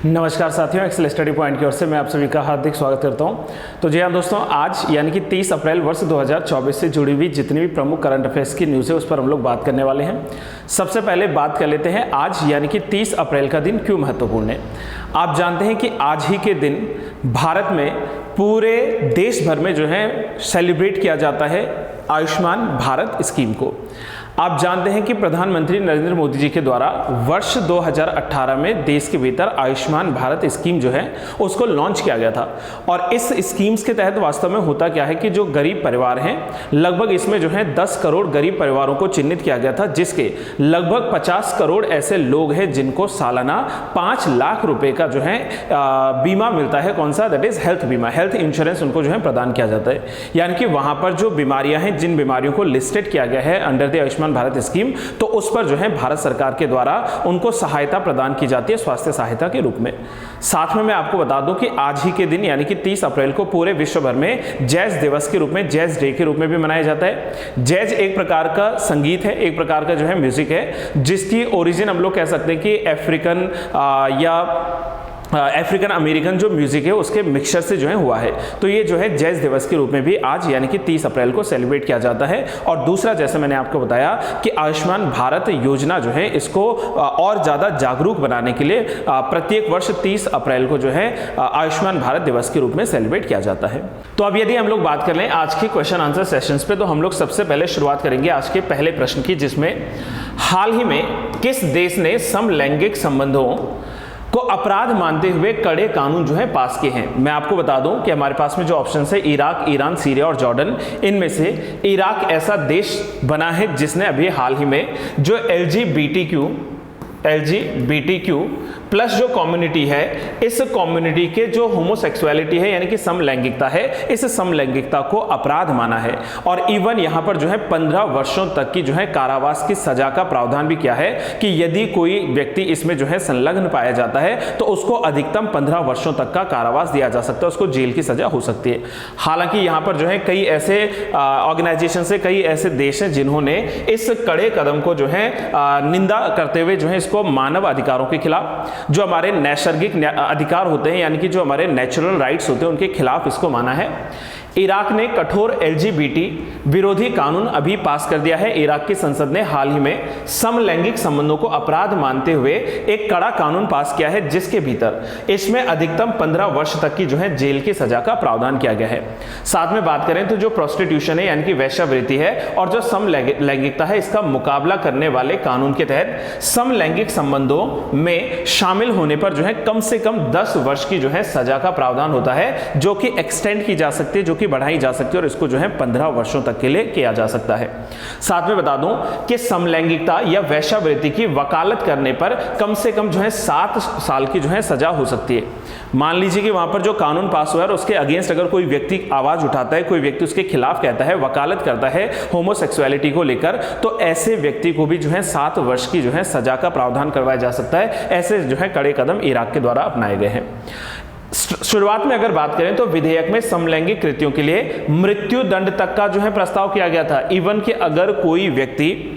नमस्कार साथियों, Excel study point की ओर से मैं आप सभी का हार्दिक स्वागत करता हूं। तो जी हाँ दोस्तों, आज यानी कि 30 अप्रैल वर्ष 2024 से जुड़ी हुई जितनी भी प्रमुख करंट अफेयर्स की न्यूज़ है उस पर हम लोग बात करने वाले हैं। सबसे पहले बात कर लेते हैं आज यानी कि 30 अप्रैल का दिन क्यों महत्वपूर्ण है। आप जानते हैं कि आज ही के दिन भारत में पूरे देश भर में जो है सेलिब्रेट किया जाता है आयुष्मान भारत स्कीम को। आप जानते हैं कि प्रधानमंत्री नरेंद्र मोदी जी के द्वारा वर्ष 2018 में देश के भीतर आयुष्मान भारत स्कीम जो है उसको लॉन्च किया गया था। और इस स्कीम्स के तहत वास्तव में होता क्या है कि जो गरीब परिवार हैं, लगभग इसमें जो है 10 करोड़ गरीब परिवारों को चिन्हित किया गया था, जिसके लगभग 50 करोड़ ऐसे लोग हैं जिनको सालाना 5 लाख रुपए का जो है बीमा मिलता है। कौन सा? दैट इज हेल्थ बीमा, हेल्थ इंश्योरेंस उनको जो है प्रदान किया जाता है। यानी कि वहां पर जो बीमारियां हैं, जिन बीमारियों को लिस्टेड किया गया है under the Ayushman Bharat scheme, तो उस पर जो है भारत सरकार के द्वारा उनको सहायता प्रदान की जाती है स्वास्थ्य सहायता के रूप में। साथ में मैं आपको बता दूं कि आज ही के दिन यानी कि 30 अप्रैल को पूरे विश्व भर में जैज दिवस के रूप में, जैज डे के रूप में भी मनाया जाता है। जैज एक प्रकार का संगीत है, एक प्रकार का जो है म्यूजिक है, जिसकी ओरिजिन हम लोग कह सकते हैं कि अफ्रीकन या अफ्रीकन अमेरिकन जो म्यूजिक है उसके मिक्सचर से जो है हुआ है। तो ये जो है जैज दिवस के रूप में भी आज यानी कि 30 अप्रैल को सेलिब्रेट किया जाता है। और दूसरा, जैसे मैंने आपको बताया कि आयुष्मान भारत योजना जो है इसको और ज़्यादा जागरूक बनाने के लिए प्रत्येक वर्ष 30 अप्रैल को जो है आयुष्मान भारत दिवस के रूप में सेलिब्रेट किया जाता है। तो अब यदि हम लोग बात कर लें आज के क्वेश्चन आंसर सेशंस पे, तो हम लोग सबसे पहले शुरुआत करेंगे आज के पहले प्रश्न की, जिसमें हाल ही में किस देश ने समलैंगिक संबंधों को अपराध मानते हुए कड़े कानून जो है पास किए हैं। मैं आपको बता दूं कि हमारे पास में जो ऑप्शन है इराक, ईरान, सीरिया और जॉर्डन, इनमें से इराक ऐसा देश बना है जिसने अभी हाल ही में जो एलजीबीटीक्यू प्लस जो कम्युनिटी है, इस कम्युनिटी के जो होमोसेक्सुअलिटी है यानी कि समलैंगिकता है, इस समलैंगिकता को अपराध माना है। और इवन यहां पर जो है 15 वर्षों तक की जो है कारावास की सजा का प्रावधान भी किया है कि यदि कोई व्यक्ति इसमें जो है संलग्न पाया जाता है तो उसको अधिकतम 15 वर्षों तक का कारावास दिया जा सकता है, उसको जेल की सजा हो सकती है। हालांकि यहां पर जो है कई ऐसे ऑर्गेनाइजेशन से, कई ऐसे देश हैं जिन्होंने इस कड़े कदम को जो है निंदा करते हुए जो है इसको मानव अधिकारों के खिलाफ, जो हमारे नैसर्गिक अधिकार होते हैं यानी कि जो हमारे नेचुरल राइट्स होते हैं, उनके खिलाफ इसको माना है। इराक ने कठोर एलजीबीटी विरोधी कानून अभी पास कर दिया है। इराक की संसद ने हाल ही में समलैंगिक संबंधों को अपराध मानते हुए एक कड़ा कानून पास किया है, जिसके भीतर इसमें अधिकतम 15 वर्ष तक की जो है जेल की सजा का प्रावधान किया गया है। साथ में बात करें तो जो प्रोस्टिट्यूशन है यानी कि वेश्यावृत्ति है और जो समलैंगिकता है, इसका मुकाबला करने वाले कानून के तहत समलैंगिक संबंधों में शामिल होने पर जो है कम से कम 10 वर्ष की जो है सजा का प्रावधान होता है, जो कि एक्सटेंड की जा सकती है, जो कि बढ़ाई जा सकती है और इसको जो है 15 वर्षों तक के लिए किया जा सकता है। साथ में बता दूं कि समलैंगिकता या वेश्यावृत्ति की वकालत करने पर कम से कम जो है 7 साल की जो है सजा हो सकती है। मान लीजिए कि वहां पर जो कानून पास हुआ है और उसके अगेंस्ट अगर कोई व्यक्ति आवाज उठाता है, कोई व्यक्ति उसके खिलाफ कहता है, वकालत करता है होमोसेक्सुअलिटी को लेकर, तो ऐसे व्यक्ति को भी जो है 7 वर्ष की जो है सजा का प्रावधान करवाया जा सकता है। ऐसे जो है कड़े कदम इराक के द्वारा अपनाए गए हैं। शुरुआत में अगर बात करें तो विधेयक में समलैंगिक कृत्यों के लिए मृत्यु दंड तक का जो है प्रस्ताव किया गया था। इवन कि अगर कोई व्यक्ति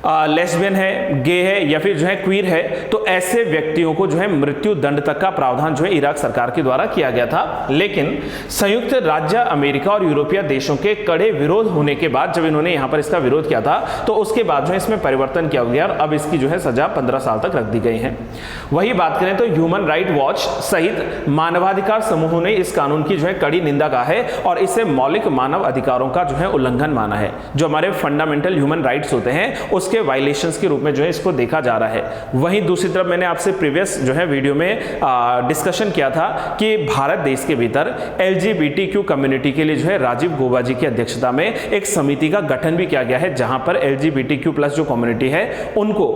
लेस्बियन है, गे है या फिर जो है क्वीर है, तो ऐसे व्यक्तियों को जो है मृत्यु दंड तक का प्रावधान जो है इराक सरकार के द्वारा किया गया था। लेकिन संयुक्त राज्य अमेरिका और यूरोपीय देशों के कड़े विरोध होने के बाद, जब इन्होंने यहां पर इसका विरोध किया था, तो उसके बाद जो है इसमें परिवर्तन किया गया और अब इसकी जो है सजा 15 साल तक रख दी गई है। वही बात करें तो ह्यूमन राइट वॉच सहित मानवाधिकार समूहों ने इस कानून की जो है कड़ी निंदा का है और इसे मौलिक मानव अधिकारों का जो है उल्लंघन माना है। जो हमारे फंडामेंटल ह्यूमन राइट्स होते हैं उसके वायलेशंस के रूप में जो है इसको देखा जा रहा है। वहीं दूसरी तरफ मैंने आपसे प्रीवियस जो है वीडियो में डिस्कशन किया था कि भारत देश के भीतर एलजीबीटीक्यू कम्युनिटी के लिए जो है राजीव गौबा जी की अध्यक्षता में एक समिति का गठन भी किया गया है, जहां पर एलजीबीटीक्यू प्लस जो कम्युनिटी है उनको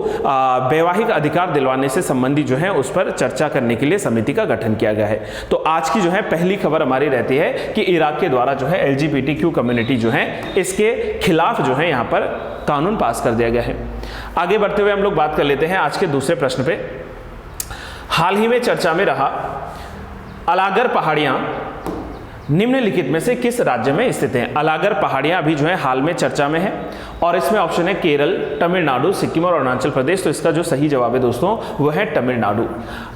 वैवाहिक अधिकार दिलवाने से संबंधी जो है उस पर चर्चा करने के लिए समिति का गठन किया गया है। तो आज की जो है पहली खबर हमारी रहती है कि इराक के द्वारा जो है एलजीबीटीक्यू कम्युनिटी जो है इसके खिलाफ जो है यहां पर कानून पास कर दिया गया है। आगे बढ़ते हुए हम लोग बात कर लेते हैं आज के दूसरे प्रश्न पे। हाल ही में चर्चा में रहा अलागर पहाड़ियां निम्नलिखित में से किस राज्य में स्थित है? अलागर पहाड़ियां अभी जो है हाल में चर्चा में है, और इसमें ऑप्शन है केरल, तमिलनाडु, सिक्किम और अरुणाचल प्रदेश। तो इसका जो सही जवाब है दोस्तों वो है तमिलनाडु।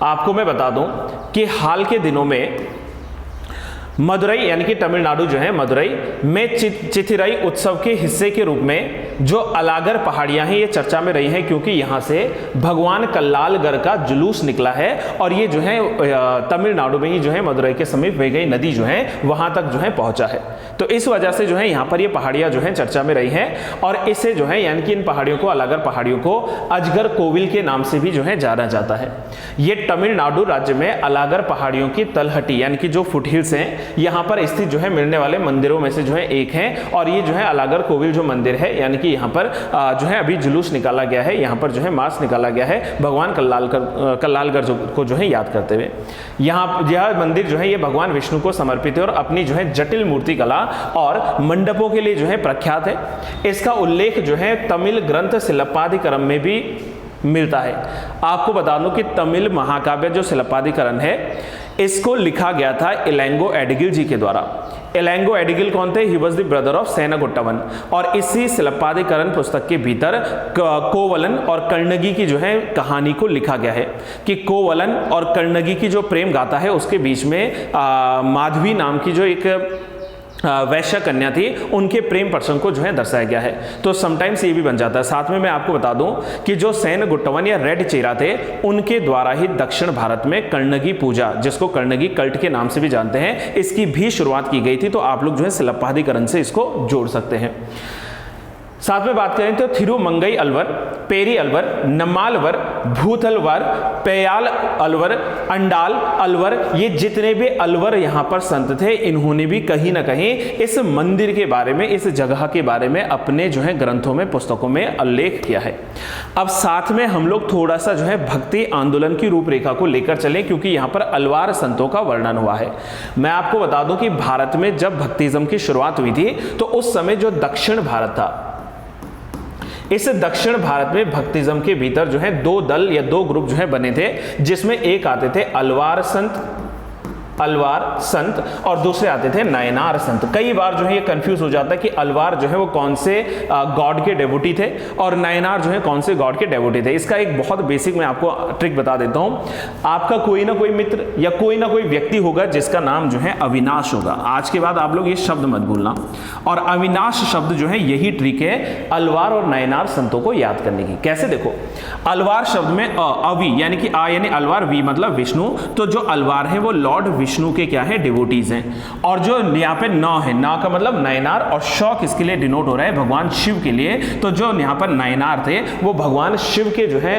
आपको मैं बता दूं कि हाल के दिनों में मदुरई यानी कि तमिलनाडु जो है मदुरई में चिथिराई उत्सव के हिस्से के रूप में जो अलागर पहाड़ियां हैं ये चर्चा में रही हैं, क्योंकि यहां से भगवान कल्लालगर का जुलूस निकला है और ये जो है तमिलनाडु में ही जो है मदुरई के समीप बह गई नदी जो है वहां तक जो है पहुंचा है। तो इस वजह से जो है यहाँ पर ये पहाड़ियां जो है चर्चा में रही हैं, और इसे जो है यानी कि इन पहाड़ियों को, अलागर पहाड़ियों को अजगर कोविल के नाम से भी जो है जाना जाता है। ये तमिलनाडु राज्य में अलागर पहाड़ियों की तलहटी यानी कि जो फुटहिल्स हैं यहाँ पर स्थित जो है मिलने वाले मंदिरों में से जो है एक है, और ये जो है अलागर कोविल जो मंदिर है यानी कि यहाँ पर जो है अभी जुलूस निकाला गया है, यहाँ पर जो है मार्च निकाला गया है भगवान कल्लालगर को जो है याद करते हुए। यहाँ यह मंदिर जो है ये भगवान विष्णु को समर्पित है और अपनी जो है जटिल मूर्ति कला और मंडपों के लिए जो है प्रख्यात है। इसका उल्लेख जो है तमिल ग्रंथ शिल्पाधिकरम में भी मिलता है। आपको बता दूं कि तमिल महाकाव्य जो शिल्पाधिकरण है इसको लिखा गया था इलैंगो एडिगिल जी के द्वारा। इलैंगो एडिगिल कौन थे? He was the brother of Senguttuvan. और इसी शिल्पाधिकरण पुस्तक के भीतर कोवलन और कर्णगी की जो है कहानी को लिखा गया है कि कोवलन और कर्णगी की जो प्रेम गाथा है उसके बीच में माधवी नाम की जो एक वैश्य कन्या थी उनके प्रेम प्रसंग को जो है दर्शाया गया है। तो समटाइम्स ये भी बन जाता है। साथ में मैं आपको बता दूं कि जो सेनगुट्टवन या रेड चेहरा थे उनके द्वारा ही दक्षिण भारत में कर्णगी पूजा, जिसको कर्णगी कल्ट के नाम से भी जानते हैं, इसकी भी शुरुआत की गई थी। तो आप लोग जो है शिल्पाधिकरण से इसको जोड़ सकते हैं। साथ में बात करें तो थिरुमंगई अलवर, पेरी अलवर, नम्मालवर, भूथलवर, पेयाल अलवर, अंडाल अलवर, ये जितने भी अलवर यहाँ पर संत थे इन्होंने भी कहीं ना कहीं इस मंदिर के बारे में, इस जगह के बारे में अपने जो है ग्रंथों में, पुस्तकों में उल्लेख किया है। अब साथ में हम लोग थोड़ा सा जो है भक्ति आंदोलन की रूपरेखा को लेकर चले, क्योंकि यहाँ पर अलवार संतों का वर्णन हुआ है। मैं आपको बता दूं कि भारत में जब भक्तिज्म की शुरुआत हुई थी तो उस समय जो दक्षिण भारत था, इस दक्षिण भारत में भक्तिज्म के भीतर जो है दो दल या दो ग्रुप जो है बने थे, जिसमें एक आते थे अलवार संत और दूसरे आते थे नयनार संत। कई बार जो है ये कंफ्यूज हो जाता है कि अलवार जो है वो कौन से गॉड के डेवोटी थे और नयनार जो है कौन से गॉड के डेवोटी थे। इसका एक बहुत बेसिक मैं आपको ट्रिक बता देता हूं। आपका कोई ना कोई मित्र या कोई ना कोई व्यक्ति होगा जिसका नाम जो है अविनाश होगा। आज के बाद आप लोग ये शब्द मत भूलना। और अविनाश शब्द जो है यही ट्रिक है अलवार और नयनार संतों को याद करने की। कैसे? देखो, अलवार शब्द में अवि यानी कि आ यानी अलवार, वी मतलब विष्णु। तो जो अलवार है वो लॉर्ड विष्णु के क्या है? डिवोटीज हैं। और जो यहाँ पे न है, न का मतलब नयनार, और शौक इसके लिए डिनोट हो रहा है भगवान शिव के लिए। तो जो यहाँ पर नयनार थे वो भगवान शिव के जो है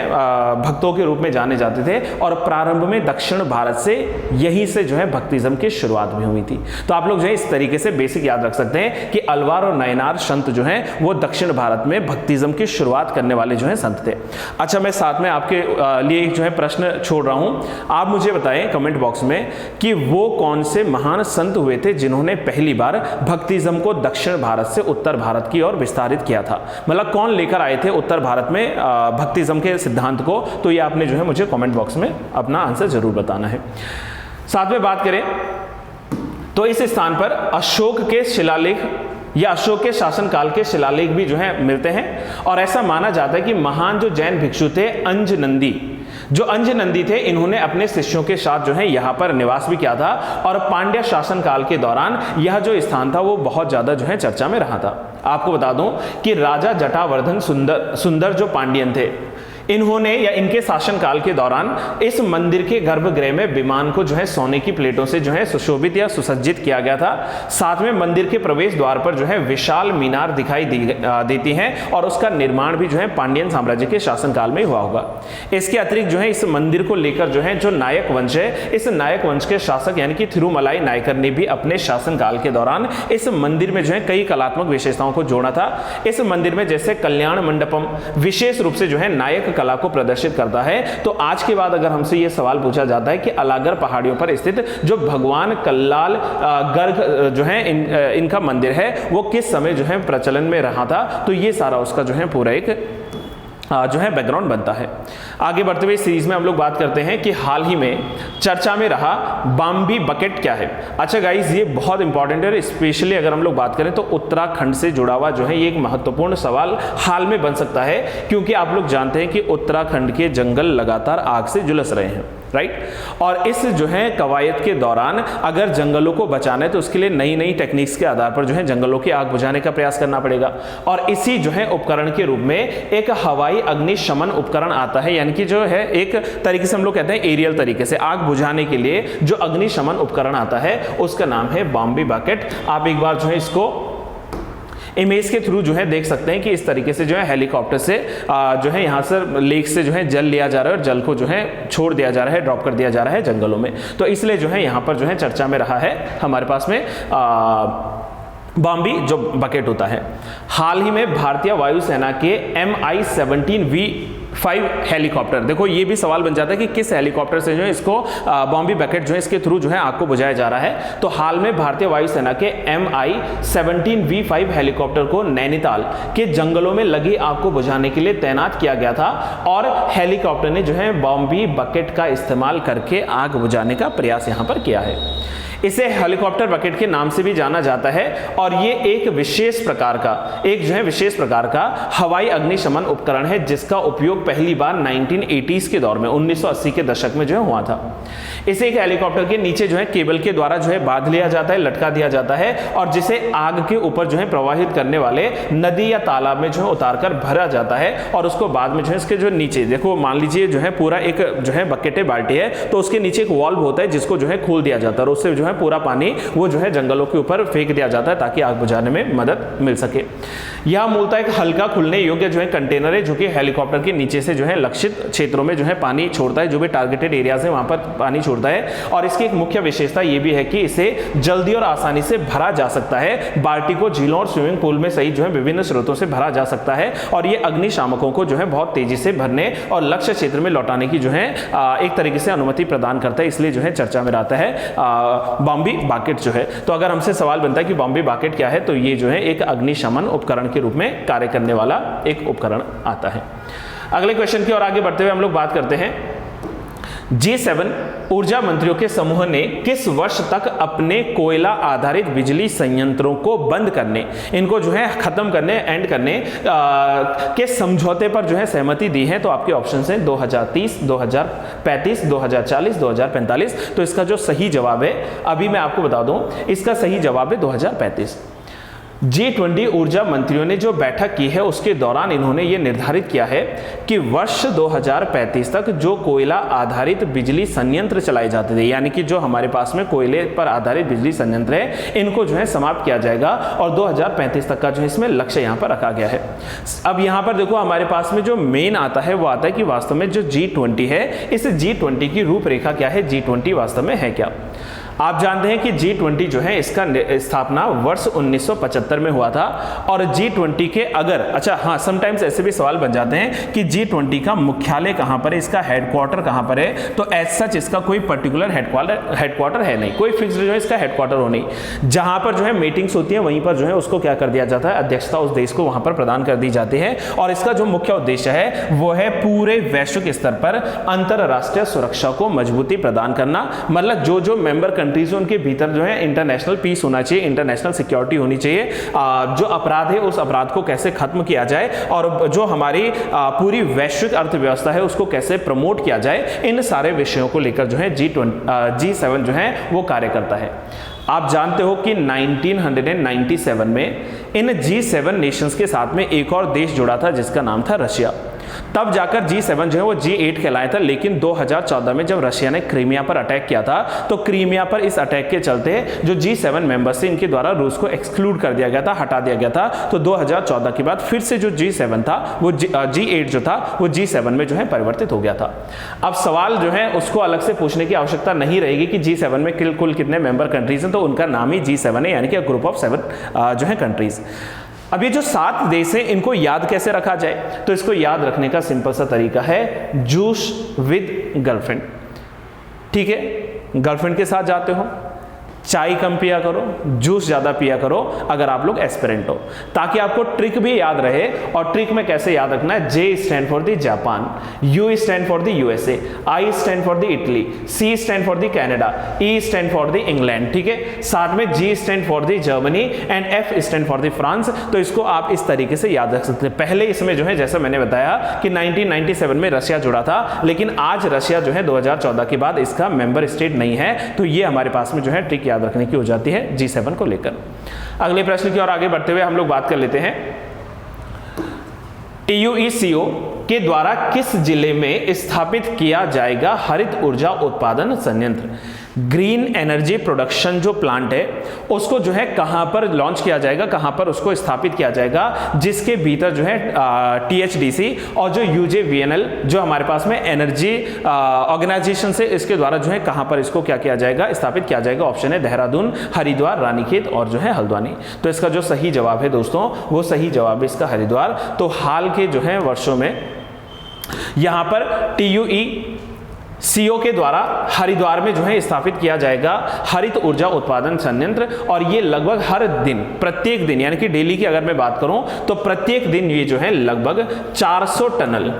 भक्तों के रूप में जाने जाते थे, और प्रारंभ में दक्षिण भारत से यहीं से जो है भक्तिज्म की शुरुआत भी हुई थी। तो आप लोग जो है इस तरीके से बेसिक याद रख सकते हैं कि अलवार और नयनार संत जो है वो दक्षिण भारत में भक्तिज्म की शुरुआत करने वाले जो है संत थे। अच्छा, मैं साथ में आपके लिए जो है प्रश्न छोड़ रहा हूं। आप मुझे बताएं कमेंट बॉक्स में कि वो कौन से महान संत हुए थे जिन्होंने पहली बार भक्तिज्म को दक्षिण भारत से उत्तर भारत की ओर विस्तारित किया था। मतलब कौन लेकर आए थे उत्तर भारत में भक्तिज्म के सिद्धांत को। तो ये आपने जो है मुझे कमेंट बॉक्स में अपना आंसर जरूर बताना है। साथ में बात करें तो इस स्थान पर अशोक के शिलालेख या अशोक के शासनकाल के शिलालेख भी जो है मिलते हैं, और ऐसा माना जाता है कि महान जो जैन भिक्षु थे अंजनंदी, जो अंजनंदी थे, इन्होंने अपने शिष्यों के साथ जो है यहाँ पर निवास भी किया था। और पांड्य शासनकाल के दौरान यह जो स्थान था वो बहुत ज्यादा जो है चर्चा में रहा था। आपको बता दूं कि राजा जटावर्धन सुंदर जो पांड्यन थे, इन्होंने या इनके शासनकाल के दौरान इस मंदिर के गर्भगृह में विमान को जो है सोने की प्लेटों से जो है सुशोभित या सुसज्जित किया गया था। साथ में मंदिर के प्रवेश द्वार पर जो है विशाल मीनार दिखाई देती हैं, और उसका निर्माण भी जो है पांड्यन साम्राज्य के शासनकाल में हुआ होगा। इसके अतिरिक्त जो है इस मंदिर को लेकर जो है जो नायक वंश है, इस नायक वंश के शासक यानी कि थिरुमलाई नायकर ने भी अपने शासनकाल के दौरान इस मंदिर में जो है कई कलात्मक विशेषताओं को जोड़ा था। इस मंदिर में जैसे कल्याण मंडपम विशेष रूप से जो है नायक कला को प्रदर्शित करता है। तो आज के बाद अगर हमसे यह सवाल पूछा जाता है कि अलागर पहाड़ियों पर स्थित जो भगवान कल्लाल गर्ग जो है इनका मंदिर है वो किस समय जो है प्रचलन में रहा था, तो ये सारा उसका जो है पूरा एक जो है बैकग्राउंड बनता है। आगे बढ़ते हुए सीरीज में हम लोग बात करते हैं कि हाल ही में चर्चा में रहा बॉम्बी बकेट क्या है। अच्छा गाइस, ये बहुत इंपॉर्टेंट है, स्पेशली अगर हम लोग बात करें तो उत्तराखंड से जुड़ा हुआ जो है ये एक महत्वपूर्ण सवाल हाल में बन सकता है, क्योंकि आप लोग जानते हैं कि उत्तराखंड के जंगल लगातार आग से झुलस रहे हैं, राइट। और इस जो है कवायद के दौरान अगर जंगलों को बचाना है तो उसके लिए नई नई टेक्निक्स के आधार पर जो है जंगलों की आग बुझाने का प्रयास करना पड़ेगा। और इसी जो है उपकरण के रूप में एक हवाई अग्निशमन उपकरण आता है, यानी कि जो है एक तरीके से हम लोग कहते हैं एरियल तरीके से आग बुझाने के लिए जो अग्निशमन उपकरण आता है उसका नाम है बॉम्बी बकेट। आप एक बार जो है इसको इमेज के थ्रू जो है देख सकते हैं कि इस तरीके से जो है हेलीकॉप्टर से जो है यहाँ से लेक से जो है जल लिया जा रहा है और जल को जो है छोड़ दिया जा रहा है, ड्रॉप कर दिया जा रहा है जंगलों में। तो इसलिए जो है यहाँ पर जो है चर्चा में रहा है हमारे पास में बॉम्बी जो बकेट होता है। हाल ही में भारतीय वायुसेना के MI-17V5 हेलीकॉप्टर, देखो ये भी सवाल बन जाता है कि किस हेलीकॉप्टर से जो है इसको बॉम्बी बकेट जो है इसके थ्रू जो है आग को बुझाया जा रहा है। तो हाल में भारतीय वायुसेना के MI-17V5 हेलीकॉप्टर को नैनीताल के जंगलों में लगी आग को बुझाने के लिए तैनात किया गया था और हेलीकॉप्टर ने जो है बॉम्बी बकेट का इस्तेमाल करके आग बुझाने का प्रयास यहां पर किया है। इसे हेलीकॉप्टर बकेट के नाम से भी जाना जाता है और ये एक विशेष प्रकार का हवाई अग्निशमन उपकरण है जिसका उपयोग पहली बार 1980s के दौर में 1980 के दशक में जो है हुआ था। इसे एक हेलीकॉप्टर के नीचे जो है केबल के द्वारा जो है बांध लिया जाता है, लटका दिया जाता है और जिसे आग के ऊपर जो है प्रवाहित करने वाले नदी या तालाब में जो है उतारकर भरा जाता है और उसको बाद में जो है इसके जो नीचे देखो मान लीजिए जो है पूरा एक जो है बकेट है, बाल्टी है, तो उसके नीचे एक वाल्व होता है जिसको जो है खोल दिया जाता है और उससे जो है पूरा पानी वो जो है जंगलों के ऊपर फेंक दिया जाता है ताकि आग बुझाने में मदद मिल सके। यह मूलतः एक हल्का खुलने योग्य जो है कंटेनर है जो कि हेलीकॉप्टर के नीचे से जो है लक्षित क्षेत्रों में जो है पानी छोड़ता है, जो भी टारगेटेड एरियाज है वहां पर पानी छोड़ता है। और इसकी एक मुख्य विशेषता ये भी है कि इसे जल्दी और आसानी से भरा जा सकता है। बाल्टी को झीलों और स्विमिंग पूल में सहित जो है विभिन्न स्रोतों से भरा जा सकता है और ये अग्निशामकों को जो है बहुत तेजी से भरने और लक्ष्य क्षेत्र में लौटाने की जो है एक तरीके से अनुमति प्रदान करता है, इसलिए जो है चर्चा में रहता है बॉम्बी बकेट जो है। तो अगर हमसे सवाल बनता है कि बॉम्बी बकेट क्या है, तो ये जो है एक अग्निशमन उपकरण के रूप में कार्य करने वाला एक उपकरण आता है। अगले क्वेश्चन की ओर आगे बढ़ते हुए हम लोग बात करते हैं G7 ऊर्जा मंत्रियों के समूह ने किस वर्ष तक अपने कोयला आधारित बिजली संयंत्रों को बंद करने, इनको जो है खत्म करने, एंड करने के समझौते पर जो है सहमति दी है। तो आपके ऑप्शन हैं 2030, 2035, 2040, 2045। तो इसका जो सही जवाब है अभी मैं आपको बता दूं, इसका सही जवाब है 2035। G20 ऊर्जा मंत्रियों ने जो बैठक की है उसके दौरान इन्होंने ये निर्धारित किया है कि वर्ष 2035 तक जो कोयला आधारित बिजली संयंत्र चलाए जाते थे, यानी कि जो हमारे पास में कोयले पर आधारित बिजली संयंत्र है, इनको जो है समाप्त किया जाएगा और 2035 तक का जो है इसमें लक्ष्य यहाँ पर रखा गया है। अब यहाँ पर देखो हमारे पास में जो मेन आता है वो आता है कि वास्तव में जो G20 है, इस G20 की रूपरेखा क्या है, G20 वास्तव में है क्या। आप जानते हैं कि G20 जो है इसका स्थापना वर्ष 1975 में हुआ था और G20 के समटाइम्स ऐसे भी सवाल बन जाते हैं कि G20 का मुख्यालय कहां पर है, इसका हेडक्वार्टर कहां पर है। तो एज सच इसका कोई पर्टिकुलर हेडक्वार्टर है नहीं, कोई फिक्स्ड जो है इसका हेडक्वार्टर हो नहीं। जहां पर जो है मीटिंग्स होती है वहीं पर जो है उसको क्या कर दिया जाता है, अध्यक्षता उस देश को वहां पर प्रदान कर दी जाती है और इसका जो मुख्य उद्देश्य है वो है पूरे वैश्विक स्तर पर अंतरराष्ट्रीय सुरक्षा को मजबूती प्रदान करना। मतलब जो मेंबर कंट्रीज उनके भीतर जो है इंटरनेशनल पीस होना चाहिए, इंटरनेशनल सिक्योरिटी होनी चाहिए, जो अपराध है उस अपराध को कैसे खत्म किया जाए और जो हमारी पूरी वैश्विक अर्थव्यवस्था है उसको कैसे प्रमोट किया जाए, इन सारे विषयों को लेकर जो है G7 जो है वो कार्य करता है। आप जानते हो कि 1997 में इन G7 नेशंस के साथ में एक और देश जुड़ा था जिसका नाम था रशिया। तब जाकर G7 जो है वो G8 कहलाया था, लेकिन 2014 में जब रशिया ने क्रीमिया पर अटैक किया था तो क्रीमिया पर इस अटैक के चलते जो G7 मेंबर्स थे इनके द्वारा रूस को एक्सक्लूड कर दिया गया था, हटा दिया गया था। तो 2014 के बाद फिर से जो G7 था वो G8 जो था वो G7 में जो है परिवर्तित हो गया था। अब सवाल जो है उसको अलग से पूछने की आवश्यकता नहीं रहेगी कि G7 में कुल कितने मेंबर कंट्रीज हैं, तो उनका नाम ही G7 है, यानी कि ग्रुप ऑफ 7 जो है कंट्रीज। अब ये जो 7 देश हैं इनको याद कैसे रखा जाए, तो इसको याद रखने का सिंपल सा तरीका है जूस विद गर्लफ्रेंड। ठीक है, गर्लफ्रेंड के साथ जाते हो, चाय कम पिया करो, जूस ज़्यादा पिया करो अगर आप लोग एस्पिरेंट हो, ताकि आपको ट्रिक भी याद रहे। और ट्रिक में कैसे याद रखना है, J stand for the Japan, U stand for the USA, I stand for the Italy, C stand for the Canada, E stand for the England, ठीक है। साथ में G stand for the Germany and F stand for the France. तो इसको आप इस तरीके से याद रख सकते हैं। पहले इसमें जो है जैसा मैंने बताया कि 1997 में रशिया जुड़ा था, लेकिन आज रशिया जो है 2014 के बाद इसका मेंबर स्टेट नहीं है। तो ये हमारे पास में जो है ट्रिक याद रखने की हो जाती है G7 को लेकर। अगले प्रश्न की ओर आगे बढ़ते हुए हम लोग बात कर लेते हैं, TUECO के द्वारा किस जिले में स्थापित किया जाएगा हरित ऊर्जा उत्पादन संयंत्र। ग्रीन एनर्जी प्रोडक्शन जो प्लांट है उसको जो है कहां पर लॉन्च किया जाएगा, कहां पर उसको स्थापित किया जाएगा, जिसके भीतर जो है THDC और जो UJVNL जो हमारे पास में एनर्जी ऑर्गेनाइजेशन से इसके द्वारा जो है कहां पर इसको क्या किया जाएगा, स्थापित किया जाएगा। ऑप्शन है देहरादून, हरिद्वार, रानीखेत और जो है हल्द्वानी। तो इसका जो सही जवाब है दोस्तों, वो सही जवाब है इसका हरिद्वार। तो हाल के जो है वर्षों में यहां पर TUECO के द्वारा हरिद्वार में जो है स्थापित किया जाएगा हरित ऊर्जा उत्पादन संयंत्र। और ये लगभग हर दिन, प्रत्येक दिन, यानी कि डेली की अगर मैं बात करूं तो प्रत्येक दिन ये जो है लगभग 400 टनल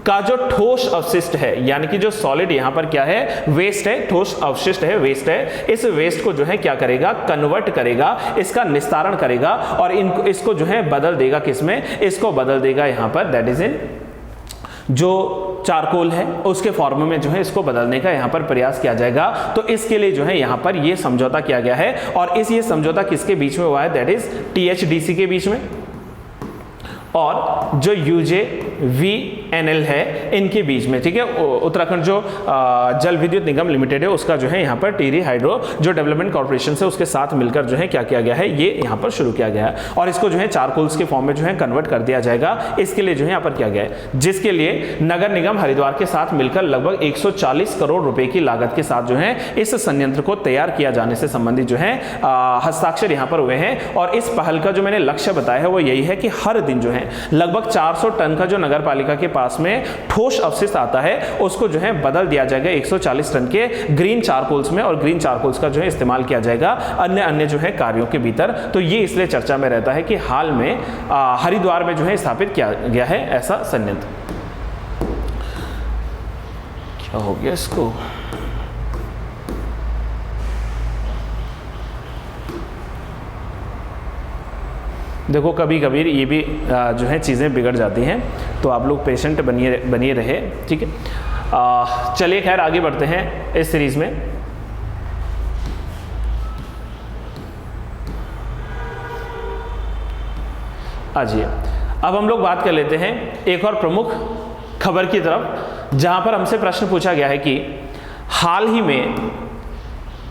का जो ठोस अवशिष्ट है, यानी कि जो सॉलिड यहां पर क्या है, वेस्ट है, ठोस अवशिष्ट है, वेस्ट है, इस वेस्ट को जो है क्या करेगा, कन्वर्ट करेगा, इसका निस्तारण करेगा और इसको जो है बदल देगा किसमें, इसको बदल देगा यहां पर, दैट इज इन जो चारकोल है उसके फॉर्म में जो है इसको बदलने का यहां पर प्रयास किया जाएगा। तो इसके लिए जो है यहां पर ये समझौता किया गया है। और ये समझौता किसके बीच में हुआ है, दैट इज THDC के बीच में और जो UJVNL है इनके बीच में, ठीक है। उत्तराखंड जो जल विद्युत निगम लिमिटेड है उसका जो है यहाँ पर टिहरी हाइड्रो जो डेवलपमेंट कॉर्पोरेशन से उसके साथ मिलकर जो है क्या किया गया है, ये यहाँ पर शुरू किया गया है। और इसको जो है चारकोल्स के फॉर्म में जो है कन्वर्ट कर दिया जाएगा। इसके लिए जो है यहाँ पर किया गया है, जिसके लिए नगर निगम हरिद्वार के साथ मिलकर लगभग 140 करोड़ रुपए की लागत के साथ जो है इस संयंत्र को तैयार किया जाने से संबंधित जो है हस्ताक्षर यहाँ पर हुए हैं। और इस पहल का जो मैंने लक्ष्य बताया है वो यही है कि हर दिन जो है लगभग 400 टन का जो नगर पालिका के पास में ठोस अवशिष्ट आता है उसको जो है बदल दिया जाएगा 140 टन के ग्रीन चारकोल्स में। और ग्रीन चारकोल्स का जो है इस्तेमाल किया जाएगा अन्य जो है कार्यों के भीतर। तो ये इसलिए चर्चा में रहता है कि हाल में हरिद्वार में जो है स्थापित किया गया है ऐसा संयंत्र। क्या हो गया इसको, देखो कभी कभी ये भी जो है चीज़ें बिगड़ जाती हैं, तो आप लोग पेशेंट बनिए रहे, ठीक है। चलिए खैर आगे बढ़ते हैं इस सीरीज में। आइए अब हम लोग बात कर लेते हैं एक और प्रमुख खबर की तरफ, जहां पर हमसे प्रश्न पूछा गया है कि हाल ही में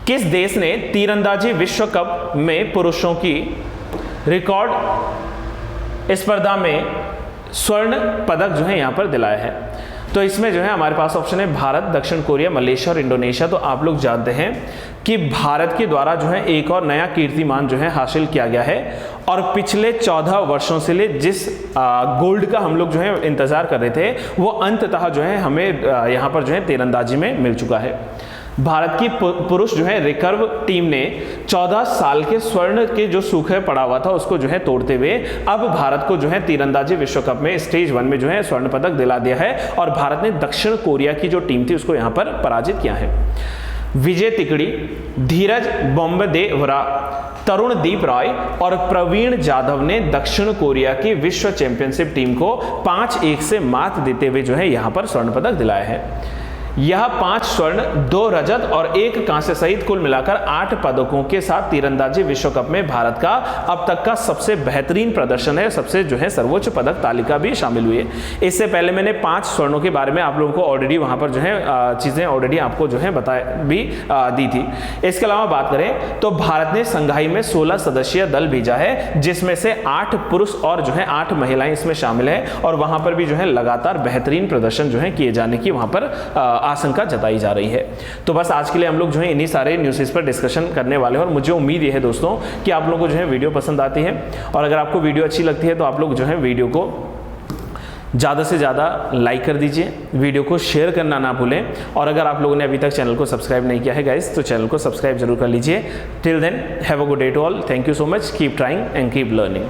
किस देश ने तीरंदाजी विश्व कप में पुरुषों की रिकॉर्ड स्पर्धा में स्वर्ण पदक जो है यहां पर दिलाया है। तो इसमें जो है हमारे पास ऑप्शन है भारत, दक्षिण कोरिया, मलेशिया और इंडोनेशिया। तो आप लोग जानते हैं कि भारत के द्वारा जो है एक और नया कीर्तिमान जो है हासिल किया गया है। और पिछले 14 वर्षों से ले जिस गोल्ड का हम लोग जो है इंतजार कर रहे थे वो अंततः जो है हमें यहाँ पर जो है तीरंदाजी में मिल चुका है। भारत की पुरुष जो है रिकर्व टीम ने 14 साल के स्वर्ण के जो सूखे पड़ा हुआ था उसको जो है तोड़ते हुए अब भारत को जो है तीरंदाजी विश्व कप में स्टेज 1 में जो है स्वर्ण पदक दिला दिया है। और भारत ने दक्षिण कोरिया की जो टीम थी उसको यहाँ पर पराजित किया है। विजय तिकड़ी, धीरज बोम्बदेवरा, तरुणदीप रॉय और प्रवीण जाधव ने दक्षिण कोरिया की विश्व चैंपियनशिप टीम को 5-1 से मात देते हुए जो है यहाँ पर स्वर्ण पदक दिलाया है। यह 5 स्वर्ण, 2 रजत और 1 कांस्य सहित कुल मिलाकर 8 पदकों के साथ तीरंदाजी विश्व कप में भारत का अब तक का सबसे बेहतरीन प्रदर्शन है। सबसे जो है सर्वोच्च पदक तालिका भी शामिल हुई है। इससे पहले मैंने 5 स्वर्णों के बारे में आप लोगों को ऑलरेडी वहां पर जो है चीजें ऑलरेडी आपको जो है दी थी। इसके अलावा बात करें तो भारत ने संघाई में 16 सदस्यीय दल भेजा है, जिसमें से 8 पुरुष और जो है 8 महिलाएं इसमें शामिल है। और वहां पर भी जो है लगातार बेहतरीन प्रदर्शन जो है किए जाने की वहां पर आशंका जताई जा रही है। तो बस आज के लिए हम लोग जो है इन्हीं सारे न्यूज़ पर डिस्कशन करने वाले हैं। और मुझे उम्मीद ये है दोस्तों कि आप लोगों को जो है वीडियो पसंद आती है। और अगर आपको वीडियो अच्छी लगती है तो आप लोग जो है वीडियो को ज़्यादा से ज़्यादा लाइक कर दीजिए, वीडियो को शेयर करना ना भूलें, और अगर आप लोगों ने अभी तक चैनल को सब्सक्राइब नहीं किया है गाइस तो चैनल को सब्सक्राइब जरूर कर लीजिए। Till then have a good day to all, thank you so much, keep trying and keep learning.